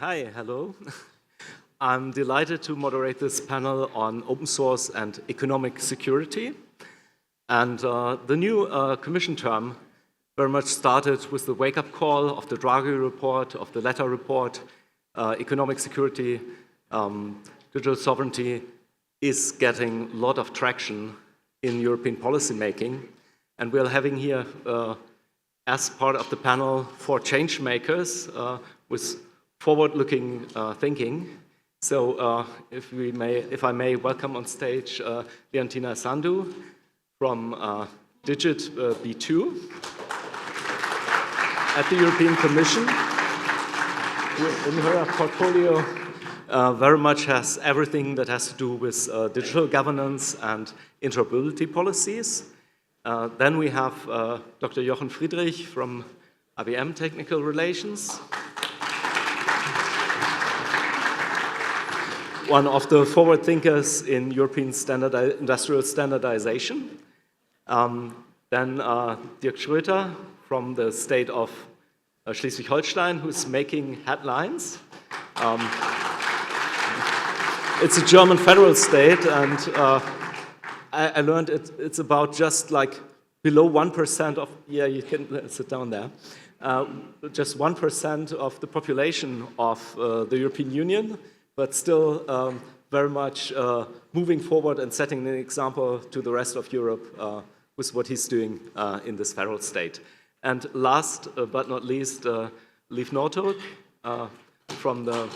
Hi, hello. I'm delighted to moderate this panel on open source and economic security. And the new Commission term very much started with the wake-up call of the Draghi report, of the Letta report. Economic security, digital sovereignty is getting a lot of traction in European policy making. And we're having here, as part of the panel, 4 change makers with forward-looking thinking. So if I may welcome on stage Leontina Sandu from Digit B2 at the European Commission. In her portfolio very much has everything that has to do with digital governance and interoperability policies. Then we have Dr. Jochen Friedrich from IBM Technical Relations. One of the forward thinkers in European industrial standardization. Then Dirk Schröter from the state of Schleswig-Holstein, who's making headlines. It's a German federal state, and I learned it's about just like below 1% of, yeah, you can sit down there, just 1% of the population of the European Union, but still very much moving forward and setting an example to the rest of Europe with what he's doing in this federal state. And last but not least, Liv Northolt from the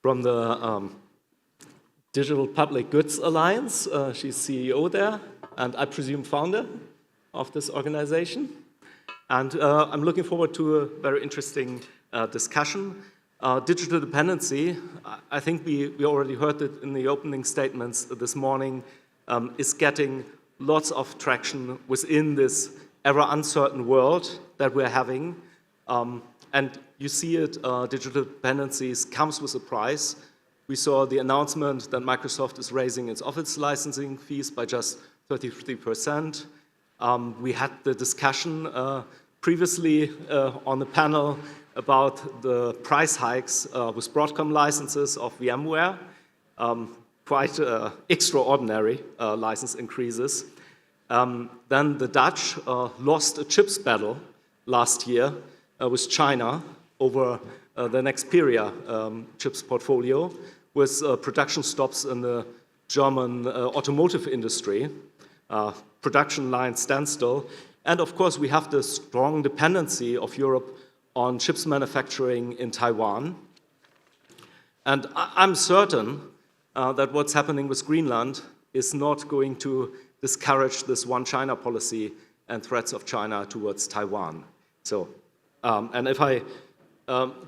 from the Digital Public Goods Alliance. She's CEO there, and I presume founder of this organization. And I'm looking forward to a very interesting discussion. Digital dependency, I think we already heard it in the opening statements this morning, is getting lots of traction within this ever uncertain world that we're having. And you see it, digital dependencies comes with a price. We saw the announcement that Microsoft is raising its Office licensing fees by just 33%. We had the discussion previously on the panel about the price hikes with Broadcom licenses of VMware, quite extraordinary license increases. Then the Dutch lost a chips battle last year with China over the Nexperia chips portfolio, with production stops in the German automotive industry, production line standstill. And of course, we have the strong dependency of Europe on chips manufacturing in Taiwan. And I'm certain that what's happening with Greenland is not going to discourage this one China policy and threats of China towards Taiwan. So, and if I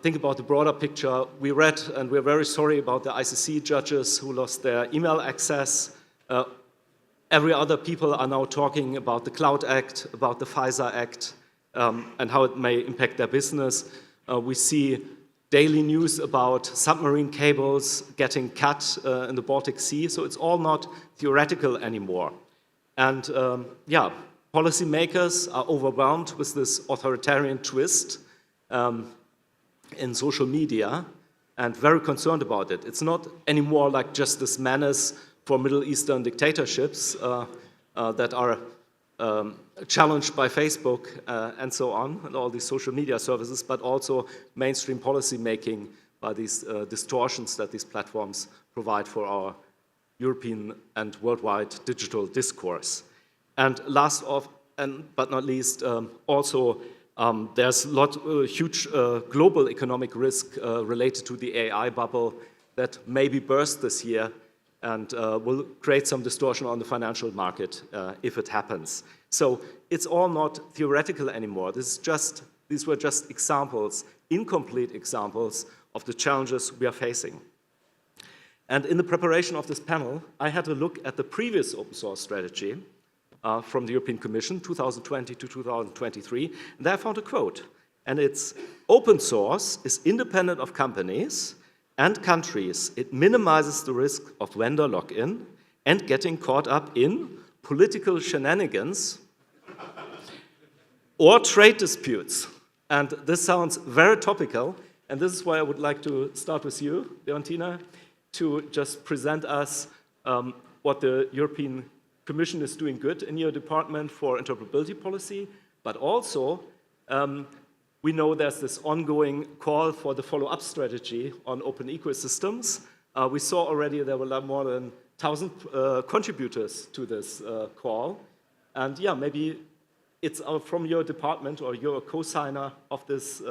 think about the broader picture, we read, and we're very sorry about the ICC judges who lost their email access. Every other people are now talking about the Cloud Act, about the FISA Act, and how it may impact their business. We see daily news about submarine cables getting cut in the Baltic Sea, so it's all not theoretical anymore. And yeah, policymakers are overwhelmed with this authoritarian twist in social media and very concerned about it. It's not anymore like just this menace for Middle Eastern dictatorships that are challenged by Facebook and so on, and all these social media services, but also mainstream policy making by these distortions that these platforms provide for our European and worldwide digital discourse. And last but not least, also there's huge global economic risk related to the AI bubble that maybe burst this year and will create some distortion on the financial market if it happens. So it's all not theoretical anymore. These were just examples, incomplete examples of the challenges we are facing. And in the preparation of this panel, I had a look at the previous open source strategy from the European Commission, 2020 to 2023, and there I found a quote. And it's, open source is independent of companies and countries. It minimizes the risk of vendor lock-in and getting caught up in political shenanigans or trade disputes. And this sounds very topical, and this is why I would like to start with you, Leontina, to just present us what the European Commission is doing good in your department for interoperability policy, but also we know there's this ongoing call for the follow-up strategy on open ecosystems. We saw already there were more than 1,000 contributors to this call. And yeah, maybe it's from your department or you're a co-signer of this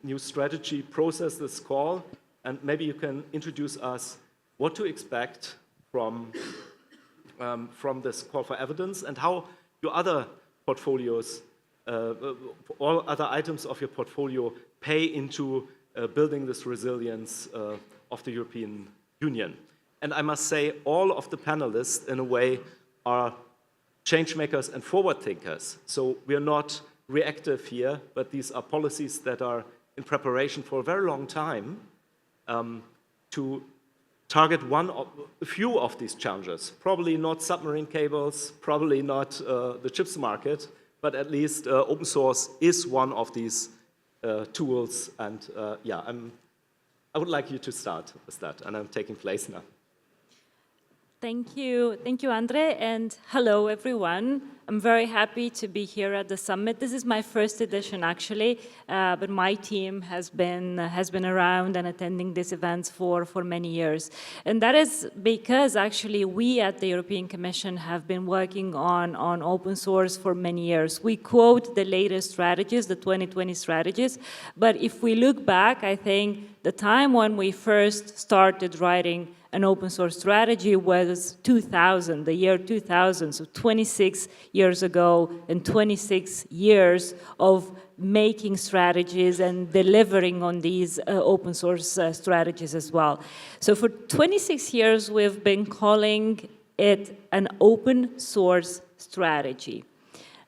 new strategy process, this call, and maybe you can introduce us what to expect from this call for evidence and how your other portfolios, all other items of your portfolio pay into building this resilience of the European Union. And I must say, all of the panelists, in a way, are change makers and forward thinkers. So we are not reactive here, but these are policies that are in preparation for a very long time to target a few of these challenges. Probably not submarine cables, probably not the chips market, but at least open source is one of these tools. And yeah, I would like you to start with that, and I'm taking place now. Thank you, Andre, and hello, everyone. I'm very happy to be here at the summit. This is my first edition, actually, but my team has been around and attending these events for many years. And that is because, actually, we at the European Commission have been working on open source for many years. We quote the latest strategies, the 2020 strategies, but if we look back, I think the time when we first started writing an open source strategy was 2000, the year 2000, so 26 years ago, and 26 years of making strategies and delivering on these open source strategies as well. So for 26 years, we've been calling it an open source strategy.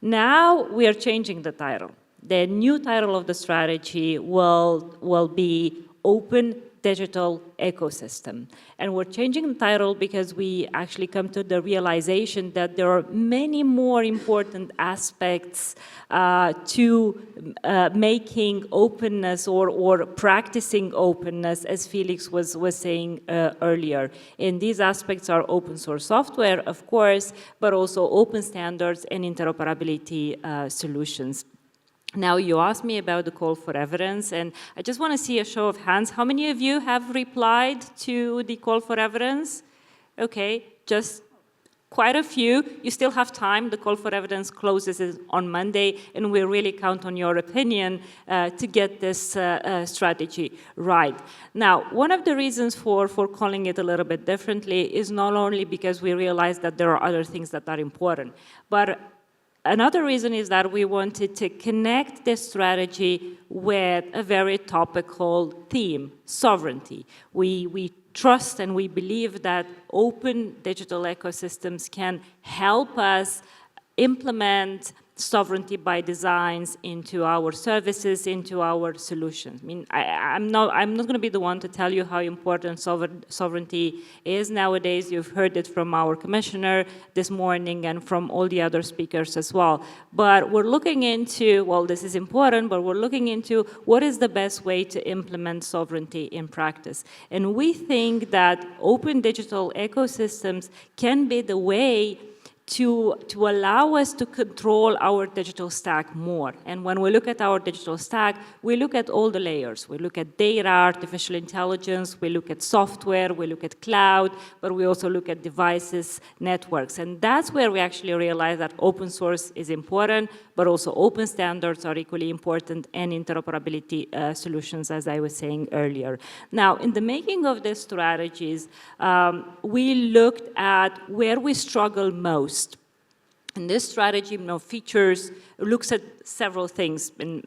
Now we are changing the title. The new title of the strategy will be Open Digital Ecosystem. And we're changing the title because we actually come to the realization that there are many more important aspects to making openness or practicing openness, as Felix was saying earlier. And these aspects are open source software, of course, but also open standards and interoperability solutions. Now, you asked me about the call for evidence, and I just want to see a show of hands. How many of you have replied to the call for evidence? Okay, just quite a few. You still have time. The call for evidence closes on Monday, and we really count on your opinion to get this strategy right. Now, one of the reasons for calling it a little bit differently is not only because we realize that there are other things that are important, but another reason is that we wanted to connect this strategy with a very topical theme, sovereignty. We trust and we believe that open digital ecosystems can help us implement sovereignty by designs into our services, into our solutions. I mean, I'm not going to be the one to tell you how important sovereignty is nowadays. You've heard it from our commissioner this morning and from all the other speakers as well. But we're looking into, well, this is important, but we're looking into what is the best way to implement sovereignty in practice. And we think that open digital ecosystems can be the way to allow us to control our digital stack more. And when we look at our digital stack, we look at all the layers. We look at data, artificial intelligence, we look at software, we look at cloud, but we also look at devices, networks. And that's where we actually realize that open source is important, but also open standards are equally important, and interoperability solutions, as I was saying earlier. Now, in the making of these strategies, we looked at where we struggle most. And this strategy looks at several things. And,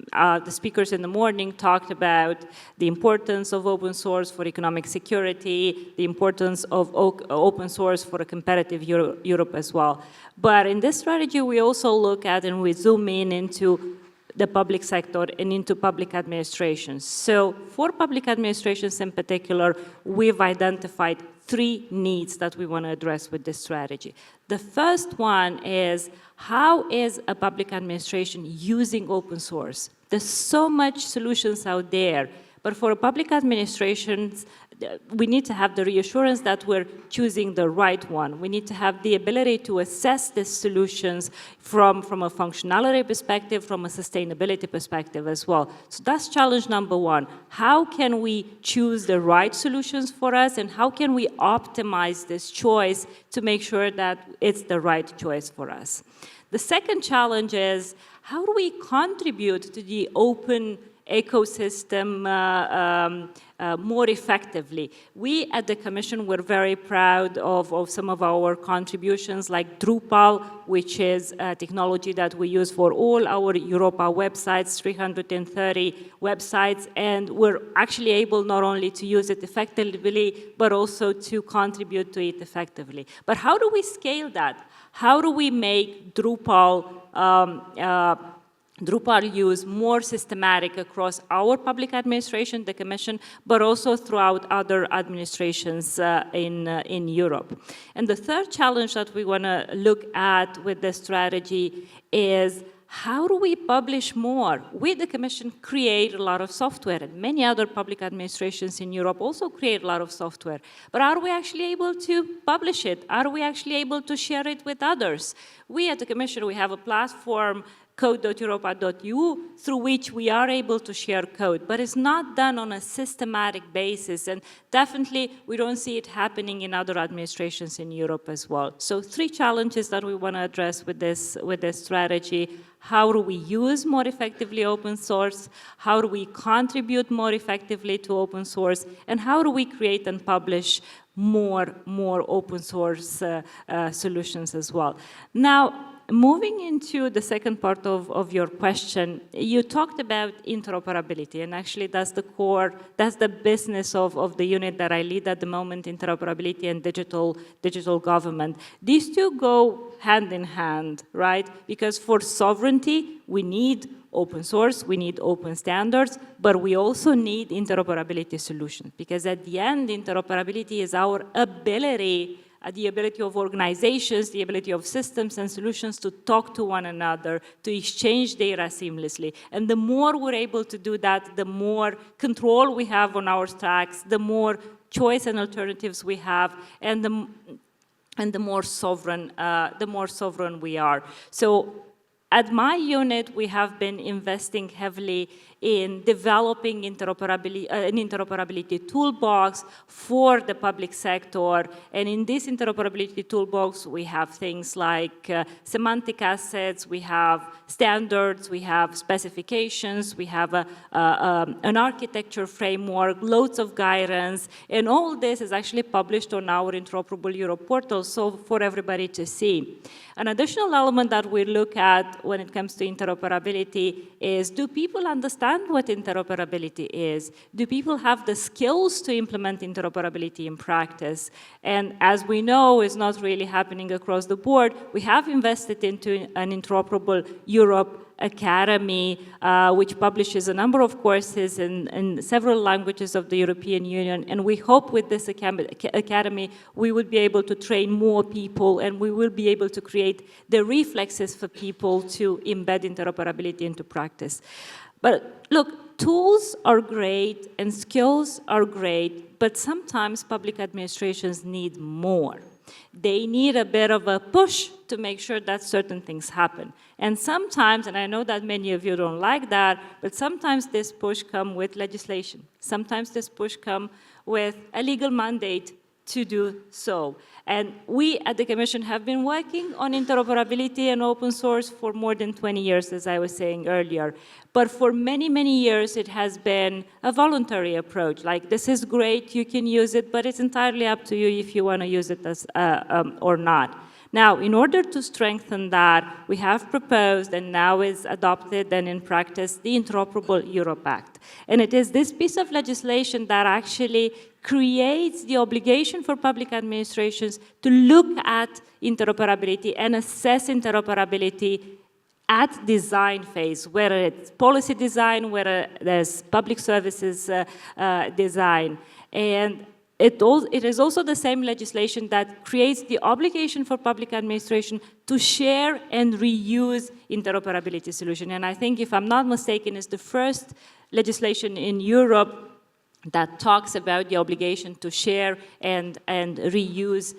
the speakers in the morning talked about the importance of open source for economic security, the importance of open source for a competitive Europe as well. But in this strategy, we also look at and we zoom in into the public sector and into public administrations. So for public administrations in particular, we've identified three needs that we want to address with this strategy. The first one is, how is a public administration using open source? There's so much solutions out there, but for public administrations, we need to have the reassurance that we're choosing the right one. We need to have the ability to assess these solutions from a functionality perspective, from a sustainability perspective as well. So that's challenge number one. How can we choose the right solutions for us, and how can we optimize this choice to make sure that it's the right choice for us? The second challenge is, how do we contribute to the open ecosystem more effectively? We at the Commission were very proud of some of our contributions, like Drupal, which is a technology that we use for all our Europa websites, 330 websites, and we're actually able not only to use it effectively, but also to contribute to it effectively. But how do we scale that? How do we make Drupal use more systematic across our public administration, the Commission, but also throughout other administrations in Europe? And the third challenge that we want to look at with this strategy is, how do we publish more? We, the Commission, create a lot of software, and many other public administrations in Europe also create a lot of software. But are we actually able to publish it? Are we actually able to share it with others? We, at the Commission, we have a platform, code.europa.eu, through which we are able to share code, but it's not done on a systematic basis, and definitely we don't see it happening in other administrations in Europe as well. So three challenges that we want to address with this strategy. How do we use more effectively open source? How do we contribute more effectively to open source? And how do we create and publish more open source solutions as well? Now, moving into the second part of your question, you talked about interoperability, and actually that's the core, that's the business of the unit that I lead at the moment, interoperability and digital government. These two go hand in hand, right? Because for sovereignty, we need open source, we need open standards, but we also need interoperability solutions, because at the end, interoperability is our ability, the ability of organizations, the ability of systems and solutions to talk to one another, to exchange data seamlessly. And the more we're able to do that, the more control we have on our stacks, the more choice and alternatives we have, and the more sovereign we are. So at my unit, we have been investing heavily in developing an interoperability toolbox for the public sector. And in this interoperability toolbox, we have things like semantic assets, we have standards, we have specifications, we have an architecture framework, loads of guidance, and all this is actually published on our Interoperable Europe portal, so for everybody to see. An additional element that we look at when it comes to interoperability is, do people understand what interoperability is? Do people have the skills to implement interoperability in practice? And as we know, it's not really happening across the board. We have invested into an Interoperable Europe Academy, which publishes a number of courses in several languages of the European Union. And we hope with this academy, we will be able to train more people, and we will be able to create the reflexes for people to embed interoperability into practice. But look, tools are great and skills are great, but sometimes public administrations need more. They need a bit of a push to make sure that certain things happen. And sometimes, and I know that many of you don't like that, but sometimes this push comes with legislation. Sometimes this push comes with a legal mandate to do so. And we at the Commission have been working on interoperability and open source for more than 20 years, as I was saying earlier. But for many, many years, it has been a voluntary approach. Like, this is great, you can use it, but it's entirely up to you if you want to use it as, or not. Now, in order to strengthen that, we have proposed, and now is adopted and in practice, the Interoperable Europe Act. And it is this piece of legislation that actually creates the obligation for public administrations to look at interoperability and assess interoperability at design phase, whether it's policy design, whether there's public services design. And it is also the same legislation that creates the obligation for public administration to share and reuse interoperability solution. And I think, if I'm not mistaken, it's the first legislation in Europe that talks about the obligation to share and reuse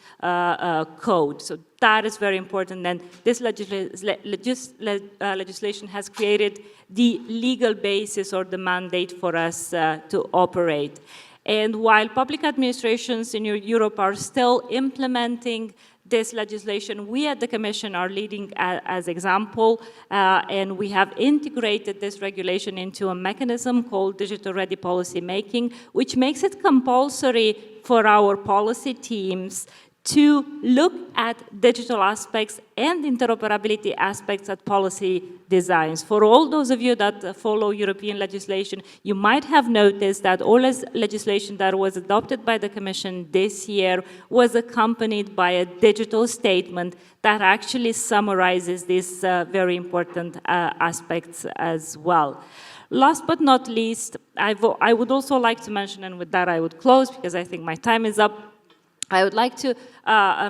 code. So that is very important, and this legislation has created the legal basis or the mandate for us to operate. And while public administrations in Europe are still implementing this legislation, we at the Commission are leading as example, and we have integrated this regulation into a mechanism called Digital Ready Policy Making, which makes it compulsory for our policy teams to look at digital aspects and interoperability aspects at policy designs. For all those of you that follow European legislation, you might have noticed that all legislation that was adopted by the Commission this year was accompanied by a digital statement that actually summarizes these very important aspects as well. Last but not least, I would also like to mention, and with that I would close because I think my time is up, I would like to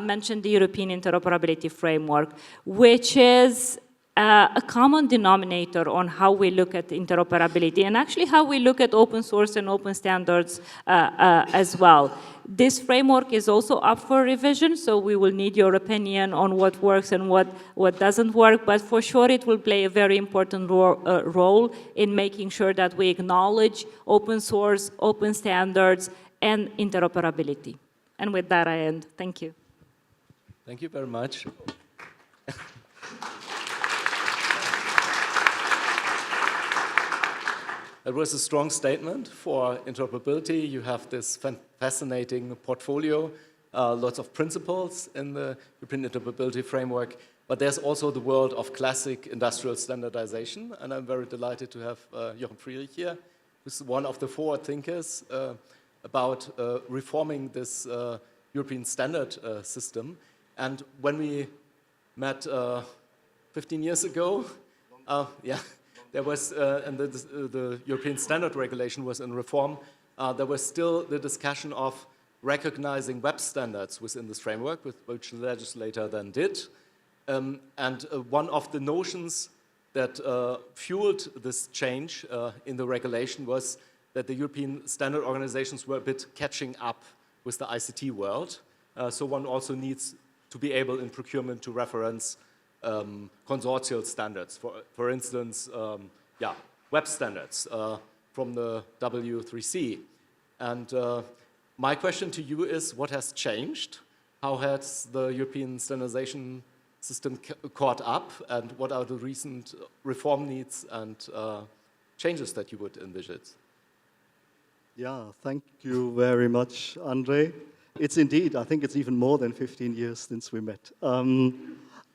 mention the European Interoperability Framework, which is a common denominator on how we look at interoperability and actually how we look at open source and open standards as well. This framework is also up for revision, so we will need your opinion on what works and what doesn't work, but for sure it will play a very important role in making sure that we acknowledge open source, open standards, and interoperability. And with that, I end. Thank you. Thank you very much. It was a strong statement for interoperability. You have this fascinating portfolio, lots of principles in the European Interoperability Framework, but there's also the world of classic industrial standardization, and I'm very delighted to have Jochen Friedrich here, who's one of the forward thinkers about reforming this European standard system. And when we met 15 years ago, there was, and the European standard regulation was in reform, there was still the discussion of recognizing web standards within this framework, which the legislator then did. And one of the notions that fueled this change in the regulation was that the European standard organizations were a bit catching up with the ICT world. So one also needs to be able in procurement to reference consortial standards. For instance, web standards from the W3C. And my question to you is, what has changed? How has the European standardization system caught up? And what are the recent reform needs and changes that you would envisage? Yeah, thank you very much, Andre. It's indeed, I think it's even more than 15 years since we met.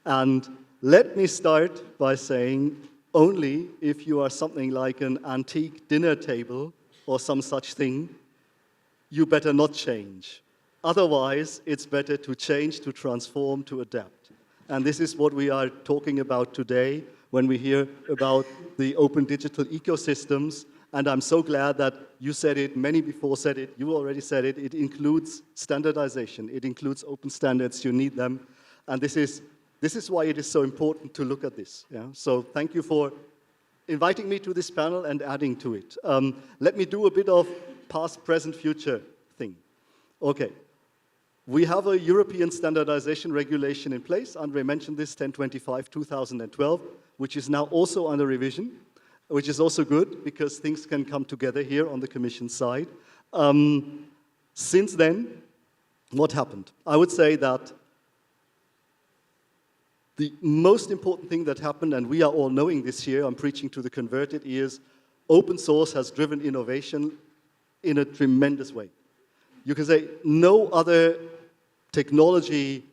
And let me start by saying, only if you are something like an antique dinner table or some such thing, you better not change. Otherwise, it's better to change, to transform, to adapt. And this is what we are talking about today when we hear about the open digital ecosystems. And I'm so glad that you said it, many before said it, you already said it, it includes standardization, it includes open standards, you need them. And this is why it is so important to look at this. Yeah? So thank you for inviting me to this panel and adding to it. Let me do a bit of past, present, future thing. Okay, we have a European standardization regulation in place. Andre mentioned this, 1025/2012, which is now also under revision, which is also good because things can come together here on the Commission side. Since then, what happened? I would say that the most important thing that happened, and we are all knowing this year, I'm preaching to the converted ears, open source has driven innovation in a tremendous way. You can say no other technology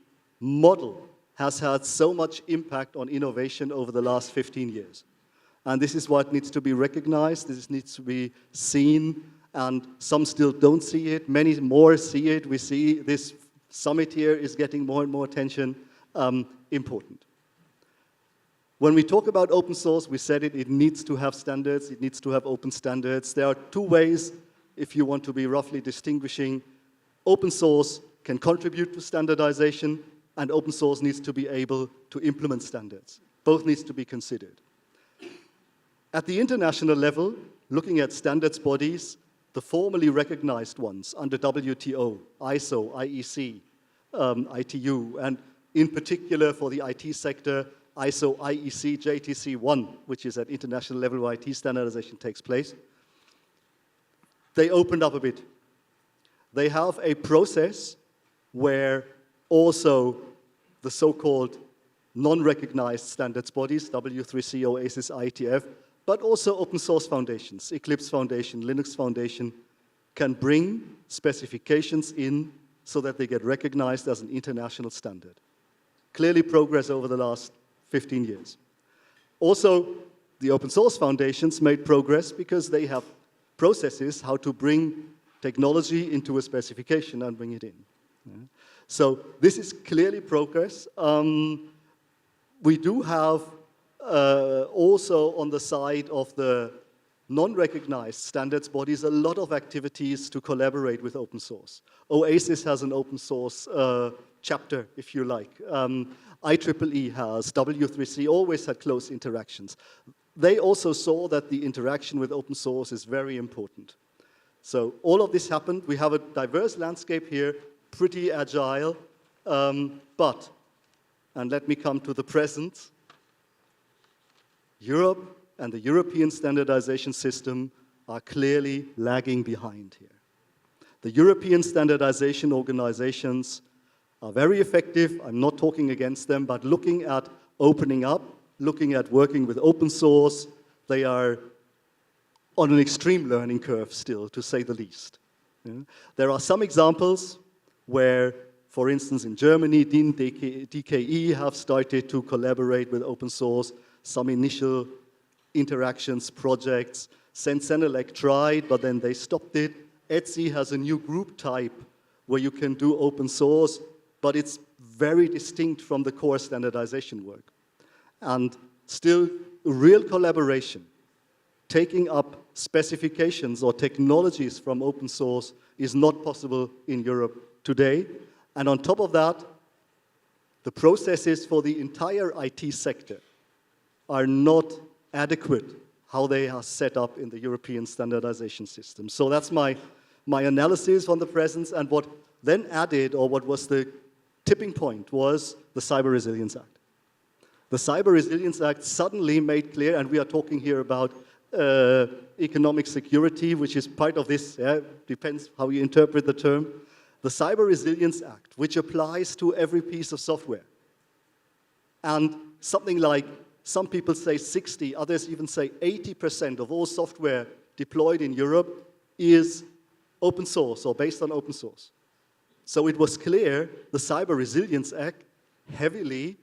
model has had so much impact on innovation over the last 15 years. And this is what needs to be recognized, this needs to be seen, and some still don't see it, many more see it. We see this summit here is getting more and more attention. Important. When we talk about open source, we said it needs to have standards, it needs to have open standards. There are two ways, if you want to be roughly distinguishing Open source can contribute to standardization, and open source needs to be able to implement standards. Both needs to be considered. At the international level, looking at standards bodies, the formally recognized ones under WTO, ISO, IEC, ITU, and in particular for the IT sector, ISO, IEC, JTC1, which is at international level where IT standardization takes place, they opened up a bit. They have a process where also the so-called non-recognized standards bodies, W3C, OASIS, IETF, but also open source foundations, Eclipse Foundation, Linux Foundation, can bring specifications in so that they get recognized as an international standard. Clearly progress over the last 15 years. Also, the open source foundations made progress because they have processes how to bring technology into a specification and bring it in. Yeah. So this is clearly progress. We do have also on the side of the non-recognized standards bodies a lot of activities to collaborate with open source. OASIS has an open source chapter, if you like. IEEE has, W3C always had close interactions. They also saw that the interaction with open source is very important. So all of this happened. We have a diverse landscape here, pretty agile, but, and let me come to the present, Europe and the European standardization system are clearly lagging behind here. The European standardization organizations are very effective. I'm not talking against them, but looking at opening up, looking at working with open source, they are on an extreme learning curve still, to say the least. Yeah. There are some examples where, for instance, in Germany, DIN, DKE have started to collaborate with open source, some initial interactions, projects. Sensenelec tried, but then they stopped it. ETSI has a new group type where you can do open source, but it's very distinct from the core standardization work. And still, real collaboration, taking up specifications or technologies from open source is not possible in Europe today. And on top of that, the processes for the entire IT sector are not adequate how they are set up in the European standardization system. So that's my analysis on the presence, and what then added, or what was the tipping point, was the Cyber Resilience Act. The Cyber Resilience Act suddenly made clear, and we are talking here about economic security, which is part of this, depends how you interpret the term. The Cyber Resilience Act, which applies to every piece of software. And something like, some people say 60, others even say 80% of all software deployed in Europe is open source or based on open source. So it was clear the Cyber Resilience Act heavily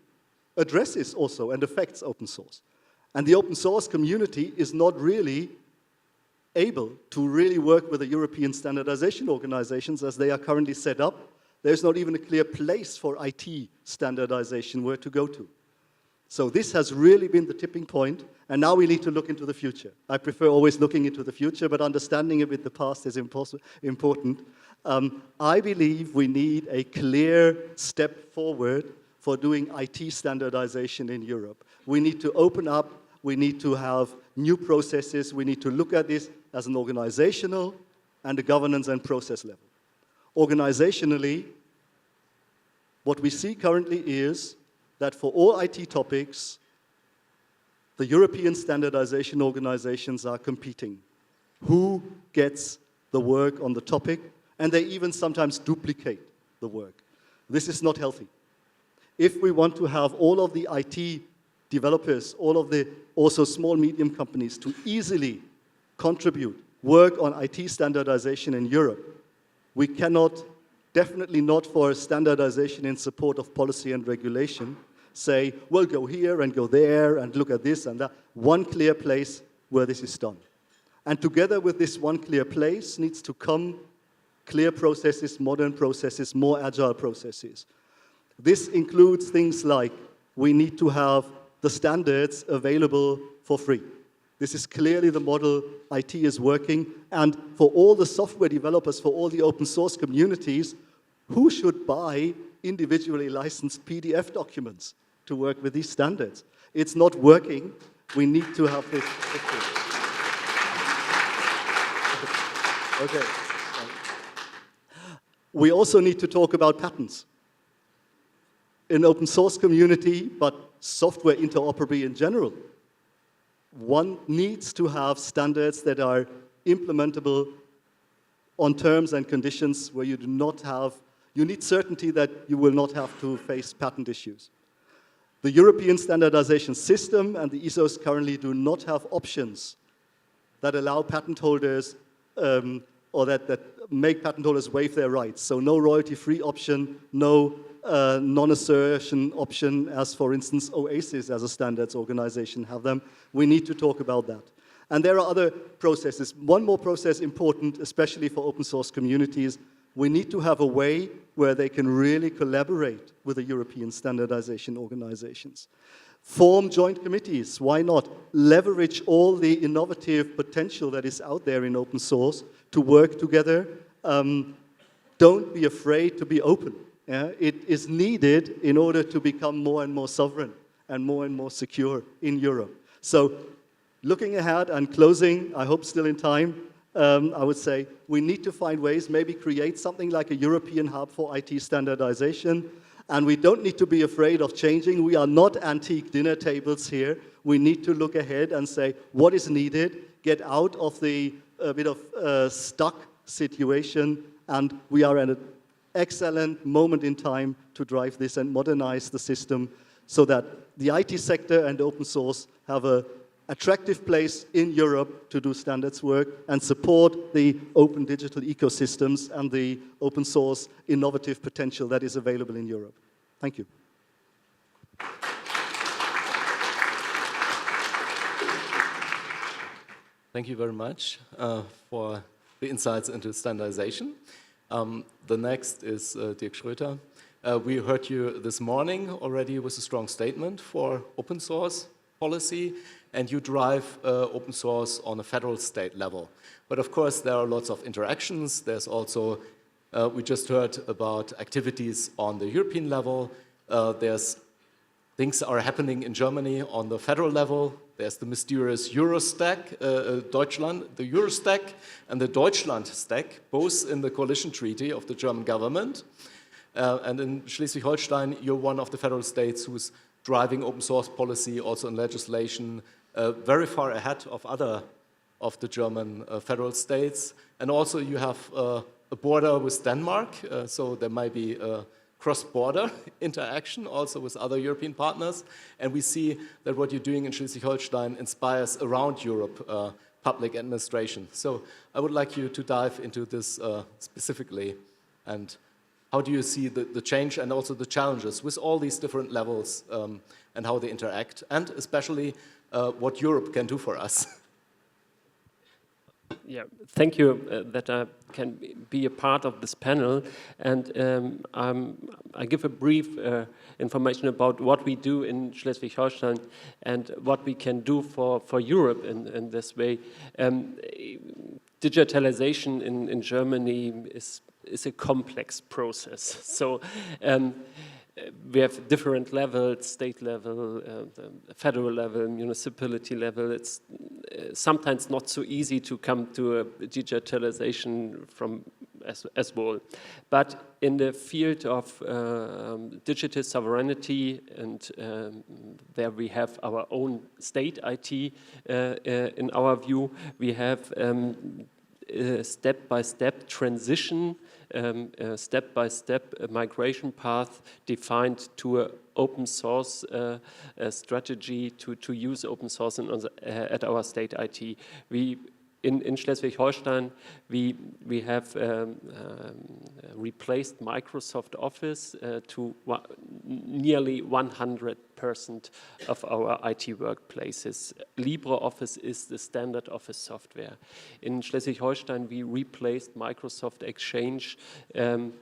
addresses also and affects open source. And the open source community is not really able to really work with the European standardization organizations as they are currently set up. There's not even a clear place for IT standardization where to go to. So this has really been the tipping point, and now we need to look into the future. I prefer always looking into the future, but understanding a bit the past is important. I believe we need a clear step forward for doing IT standardization in Europe. We need to open up, we need to have new processes, we need to look at this as an organizational and a governance and process level. Organizationally, what we see currently is that for all IT topics, the European standardization organizations are competing. Who gets the work on the topic? And they even sometimes duplicate the work. This is not healthy. If we want to have all of the IT developers, all of the also small, medium companies to easily contribute, work on IT standardization in Europe, we cannot, definitely not for standardization in support of policy and regulation, say, well, go here and go there and look at this and that. One clear place where this is done. And together with this one clear place needs to come clear processes, modern processes, more agile processes. This includes things like we need to have the standards available for free. This is clearly the model IT is working. And for all the software developers, for all the open source communities, who should buy individually licensed PDF documents to work with these standards? It's not working. We need to have this. Okay. We also need to talk about patents. In open source community, but software interoperability in general, one needs to have standards that are implementable on terms and conditions where you do not have, you need certainty that you will not have to face patent issues. The European standardization system and the ISOs currently do not have options that allow patent holders or that make patent holders waive their rights. So no royalty-free option, no non-assertion option, as for instance OASIS as a standards organization have them. We need to talk about that. And there are other processes. One more process important, especially for open source communities. We need to have a way where they can really collaborate with the European standardization organizations. Form joint committees, why not? Leverage all the innovative potential that is out there in open source to work together. Don't be afraid to be open. Yeah? It is needed in order to become more and more sovereign and more secure in Europe. So looking ahead and closing, I hope still in time, I would say we need to find ways, maybe create something like a European hub for IT standardization. And we don't need to be afraid of changing. We are not antique dinner tables here. We need to look ahead and say what is needed, get out of the bit of stuck situation, and we are at an excellent moment in time to drive this and modernize the system so that the IT sector and open source have an attractive place in Europe to do standards work and support the open digital ecosystems and the open source innovative potential that is available in Europe. Thank you. Thank you very much for the insights into standardization. The next is Dirk Schröter. We heard you this morning already with a strong statement for open source policy, and you drive open source on a federal state level. But of course, there are lots of interactions. There's also, we just heard about activities on the European level. There's things are happening in Germany on the federal level. There's the mysterious Eurostack, Deutschland, the Eurostack and the Deutschland stack, both in the coalition treaty of the German government. And in Schleswig-Holstein, you're one of the federal states who's driving open source policy, also in legislation, very far ahead of other of the German federal states. And also you have a border with Denmark, so there might be a cross-border interaction also with other European partners. And we see that what you're doing in Schleswig-Holstein inspires around Europe public administration. So I would like you to dive into this specifically. And how do you see the change and also the challenges with all these different levels and how they interact, and especially what Europe can do for us? Yeah, thank you that I can be a part of this panel, and I give a brief information about what we do in Schleswig-Holstein and what we can do for Europe in this way. Digitalization in Germany is a complex process. So we have different levels, state level, the federal level, municipality level. It's sometimes not so easy to come to a digitalization from as well. But in the field of digital sovereignty, and where we have our own state IT, in our view, we have a step-by-step transition, step-by-step migration path defined to an open source strategy to use open source at our state IT. In Schleswig-Holstein, we have replaced Microsoft Office to nearly 100% of our IT workplaces. LibreOffice is the standard office software. In Schleswig-Holstein, we replaced Microsoft Exchange and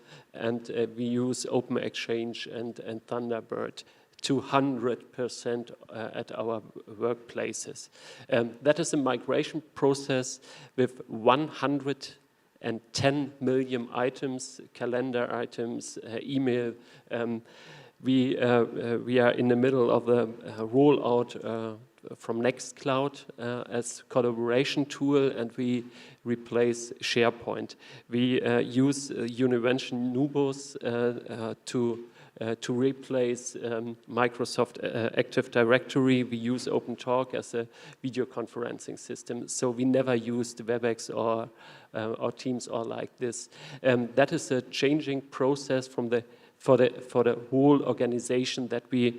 we use Open Exchange and Thunderbird to 100% at our workplaces. That is a migration process with 110 million items, calendar items, email. We are in the middle of a rollout from Nextcloud as collaboration tool, and we replace SharePoint. We use Univention Nubos to replace Microsoft Active Directory. We use OpenTalk as a video conferencing system. So we never used WebEx or Teams or like this. That is a changing process for the whole organization that we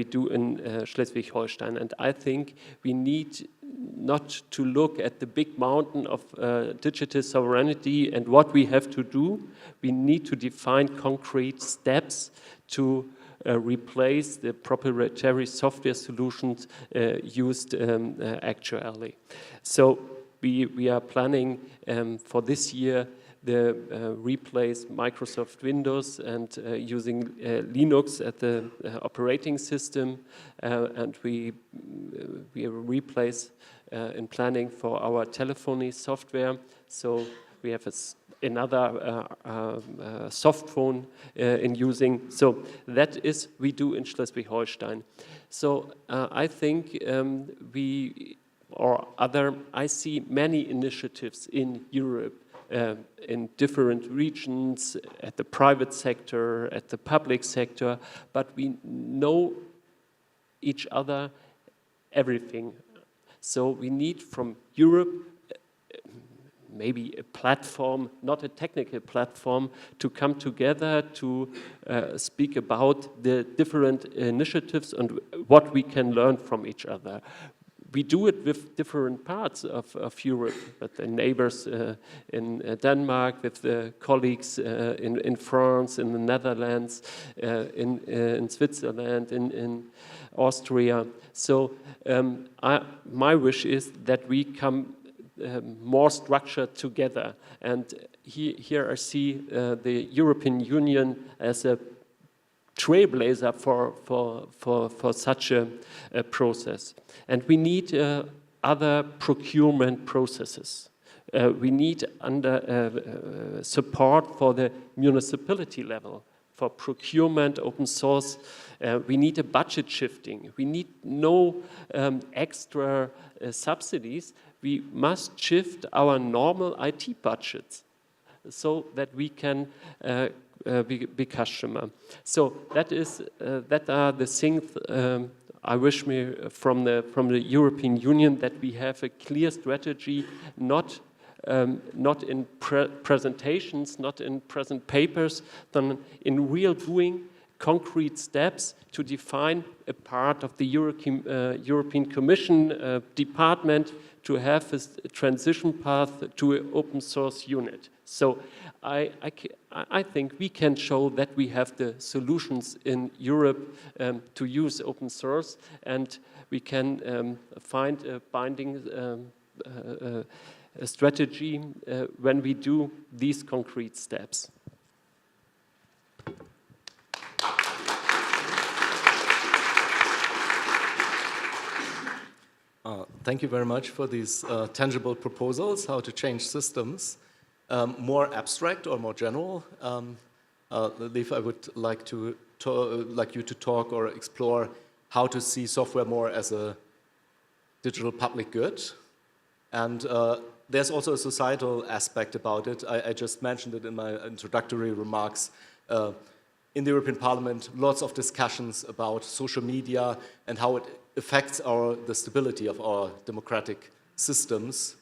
do in Schleswig-Holstein. And I think we need not to look at the big mountain of digital sovereignty and what we have to do. We need to define concrete steps to replace the proprietary software solutions used actually. So we are planning for this year replace Microsoft Windows and using Linux at the operating system, and we replace in planning for our telephony software. So we have another soft phone in using. So that is we do in Schleswig-Holstein. So I think I see many initiatives in Europe in different regions, at the private sector, at the public sector, but we know each other everything. So we need from Europe maybe a platform, not a technical platform, to come together to speak about the different initiatives and what we can learn from each other. We do it with different parts of Europe, with the neighbors in Denmark, with the colleagues in France, in the Netherlands, in Switzerland, in Austria. So my wish is that we come more structured together. And here I see the European Union as a trailblazer for such a process. And we need other procurement processes. We need support for the municipality level, for procurement, open source. We need a budget shifting. We need no extra subsidies. We must shift our normal IT budgets so that we can be customer. So that are the things I wish me from the European Union, that we have a clear strategy, not in presentations, not in present papers, but in real doing, concrete steps to define a part of the European Commission department to have a transition path to an open source unit. So I think we can show that we have the solutions in Europe to use open source, and we can find a binding strategy when we do these concrete steps. Thank you very much for these tangible proposals, how to change systems. More abstract or more general, Leif, I would like you to talk or explore how to see software more as a digital public good. And there's also a societal aspect about it. I just mentioned it in my introductory remarks. In the European Parliament, lots of discussions about social media and how it affects the stability of our democratic systems.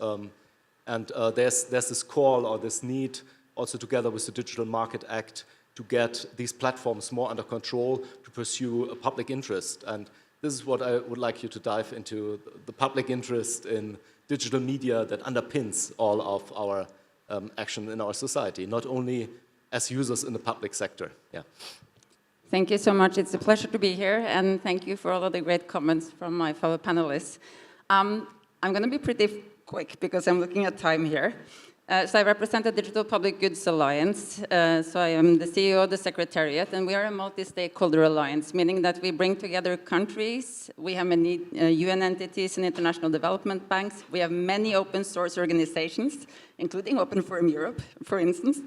And there's this call or this need, also together with the Digital Market Act, to get these platforms more under control to pursue a public interest. And this is what I would like you to dive into, the public interest in digital media that underpins all of our action in our society, not only as users in the public sector. Yeah. Thank you so much. It's a pleasure to be here, and thank you for all of the great comments from my fellow panelists. I'm going to be pretty quick because I'm looking at time here. So I represent the Digital Public Goods Alliance. So I am the CEO of the Secretariat, and we are a multi-stakeholder alliance, meaning that we bring together countries. We have many UN entities and international development banks. We have many open source organizations, including Open Europe, for instance.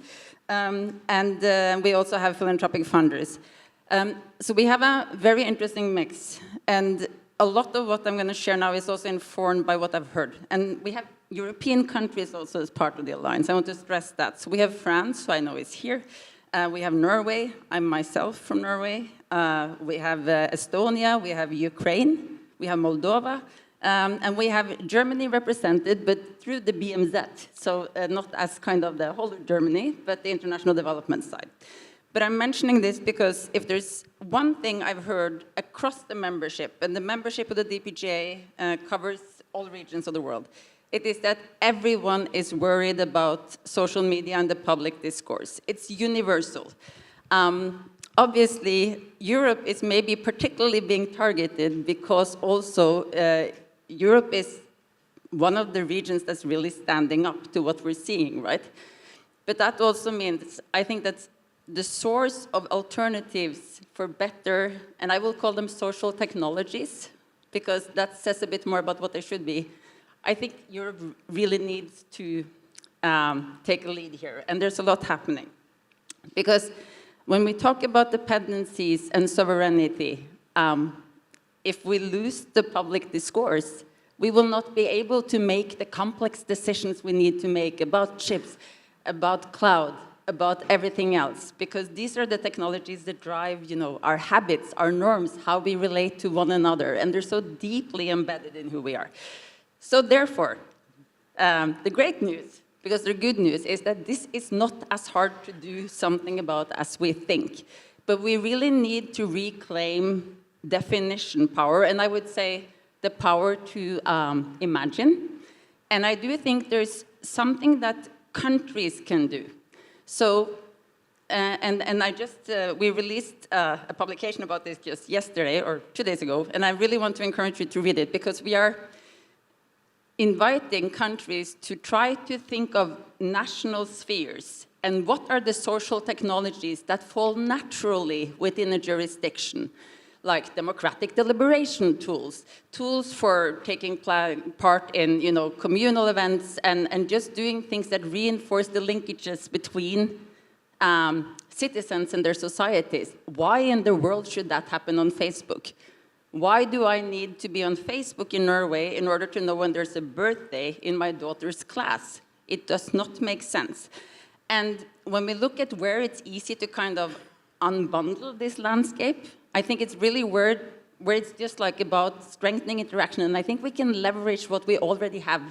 And we also have philanthropic funders. So we have a very interesting mix. And a lot of what I'm going to share now is also informed by what I've heard. And we have European countries also as part of the alliance. I want to stress that. So we have France, who I know is here. We have Norway. I'm myself from Norway. We have Estonia. We have Ukraine. We have Moldova. And we have Germany represented, but through the BMZ. So not as kind of the whole of Germany, but the international development side. But I'm mentioning this because if there's one thing I've heard across the membership, and the membership of the DPGA covers all regions of the world, it is that everyone is worried about social media and the public discourse. It's universal. Obviously, Europe is maybe particularly being targeted because also Europe is one of the regions that's really standing up to what we're seeing, right? But that also means, I think that the source of alternatives for better, and I will call them social technologies, because that says a bit more about what they should be. I think Europe really needs to take a lead here, and there's a lot happening. Because when we talk about dependencies and sovereignty, if we lose the public discourse, we will not be able to make the complex decisions we need to make about chips, about cloud, about everything else, because these are the technologies that drive, you know, our habits, our norms, how we relate to one another, and they're so deeply embedded in who we are. So therefore, the great news, because the good news, is that this is not as hard to do something about as we think. But we really need to reclaim definition power, and I would say the power to imagine. And I do think there's something that countries can do. So, and I just, we released a publication about this just yesterday, or 2 days ago, and I really want to encourage you to read it, because we are inviting countries to try to think of national spheres and what are the social technologies that fall naturally within a jurisdiction, like democratic deliberation tools, tools for taking part in, you know, communal events, and just doing things that reinforce the linkages between citizens and their societies. Why in the world should that happen on Facebook? Why do I need to be on Facebook in Norway in order to know when there's a birthday in my daughter's class? It does not make sense. And when we look at where it's easy to kind of unbundle this landscape, I think it's really where it's just like about strengthening interaction, and I think we can leverage what we already have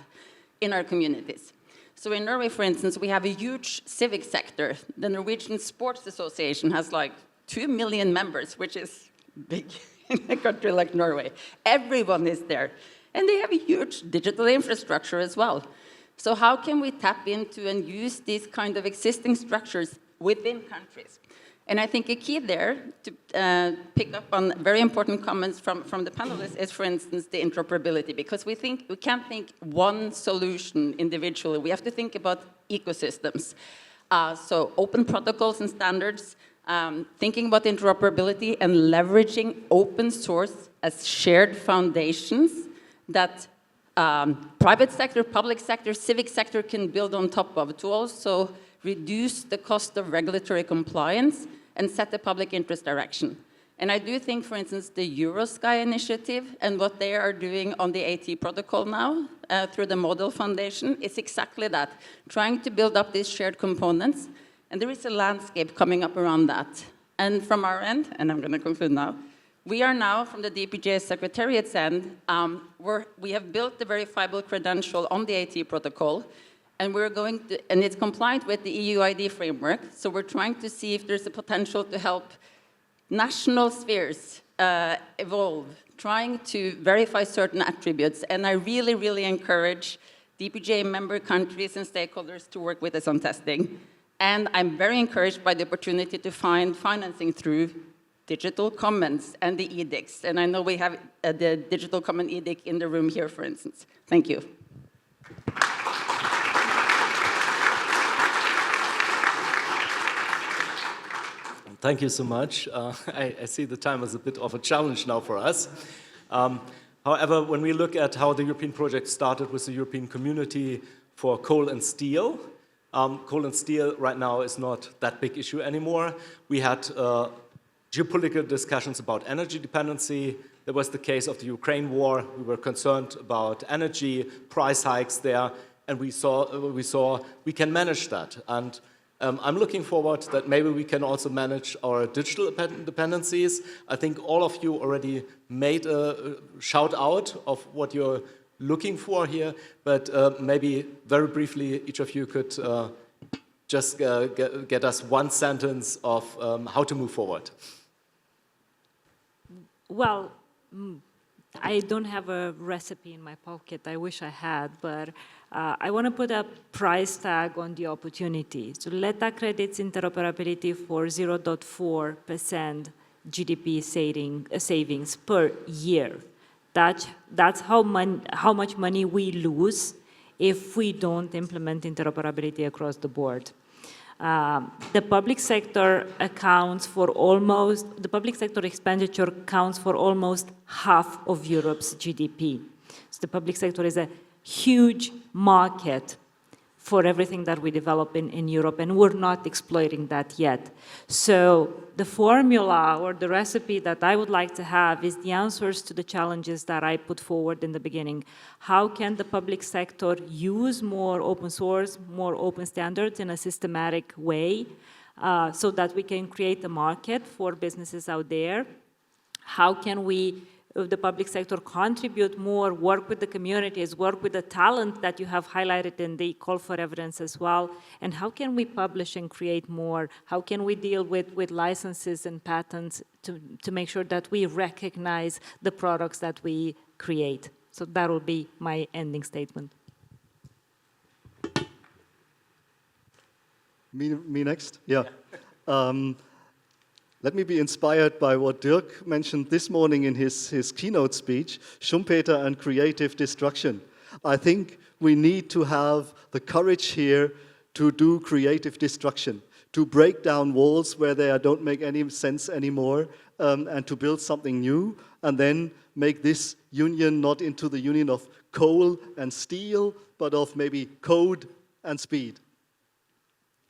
in our communities. So in Norway, for instance, we have a huge civic sector. The Norwegian Sports Association has like 2 million members, which is big in a country like Norway. Everyone is there. And they have a huge digital infrastructure as well. So how can we tap into and use these kind of existing structures within countries? And I think a key there to pick up on very important comments from the panelists is, for instance, the interoperability, because we can't think one solution individually. We have to think about ecosystems. So open protocols and standards, thinking about interoperability and leveraging open source as shared foundations that private sector, public sector, civic sector can build on top of to also reduce the cost of regulatory compliance and set the public interest direction. And I do think, for instance, the Eurosky initiative and what they are doing on the AT protocol now through the Model Foundation is exactly that, trying to build up these shared components. And there is a landscape coming up around that. And from our end, and I'm going to conclude now, we are now, from the DPGA Secretariat's end, we have built the verifiable credential on the AT protocol, and we're going to, and it's compliant with the EU ID framework, so we're trying to see if there's a potential to help national spheres evolve, trying to verify certain attributes, and I really, really encourage DPGA member countries and stakeholders to work with us on testing. And I'm very encouraged by the opportunity to find financing through digital commons and the edicts. And I know we have the digital common edict in the room here, for instance. Thank you. Thank you so much. I see the time is a bit of a challenge now for us. However, when we look at how the European project started with the European Community for Coal and Steel, coal and steel right now is not that big issue anymore. We had geopolitical discussions about energy dependency. There was the case of the Ukraine war. We were concerned about energy, price hikes there, and we saw we can manage that. And I'm looking forward that maybe we can also manage our digital dependencies. I think all of you already made a shout out of what you're looking for here, but maybe very briefly, each of you could just get us one sentence of how to move forward. Well, I don't have a recipe in my pocket. I wish I had, but I want to put a price tag on the opportunity. So LETA credits interoperability for 0.4% GDP savings per year. That's how much money we lose if we don't implement interoperability across the board. The public sector expenditure counts for almost half of Europe's GDP. So the public sector is a huge market for everything that we develop in Europe, and we're not exploiting that yet. So the formula or the recipe that I would like to have is the answers to the challenges that I put forward in the beginning. How can the public sector use more open source, more open standards in a systematic way so that we can create a market for businesses out there? How can we the public sector contribute more, work with the communities, work with the talent that you have highlighted in the call for evidence as well, and how can we publish and create more? How can we deal with licenses and patents to make sure that we recognize the products that we create? So that will be my ending statement. Me next? Yeah. Let me be inspired by what Dirk mentioned this morning in his keynote speech, Schumpeter and creative destruction. I think we need to have the courage here to do creative destruction, to break down walls where they don't make any sense anymore, and to build something new, and then make this union not into the union of coal and steel, but of maybe code and speed,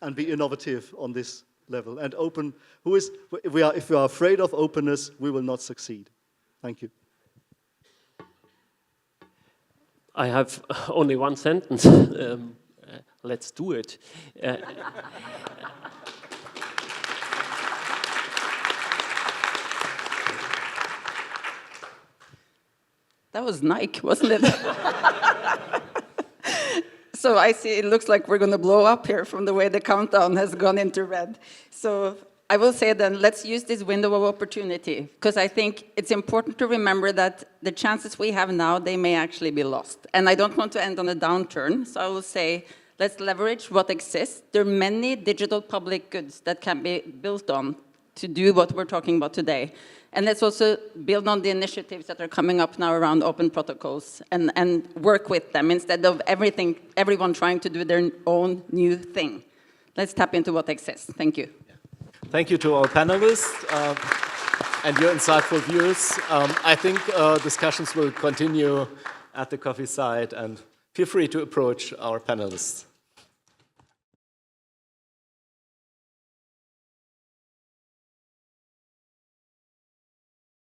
and be innovative on this level and open. If we are afraid of openness, we will not succeed. Thank you. I have only one sentence. Let's do it. That was Nike, wasn't it? So I see it looks like we're going to blow up here from the way the countdown has gone into red. So I will say then, let's use this window of opportunity, because I think it's important to remember that the chances we have now, they may actually be lost. And I don't want to end on a downturn, so I will say, let's leverage what exists. There are many digital public goods that can be built on to do what we're talking about today. And let's also build on the initiatives that are coming up now around open protocols and work with them instead of everyone trying to do their own new thing. Let's tap into what exists. Thank you. Thank you to our panelists and your insightful views. I think discussions will continue at the coffee side, and feel free to approach our panelists.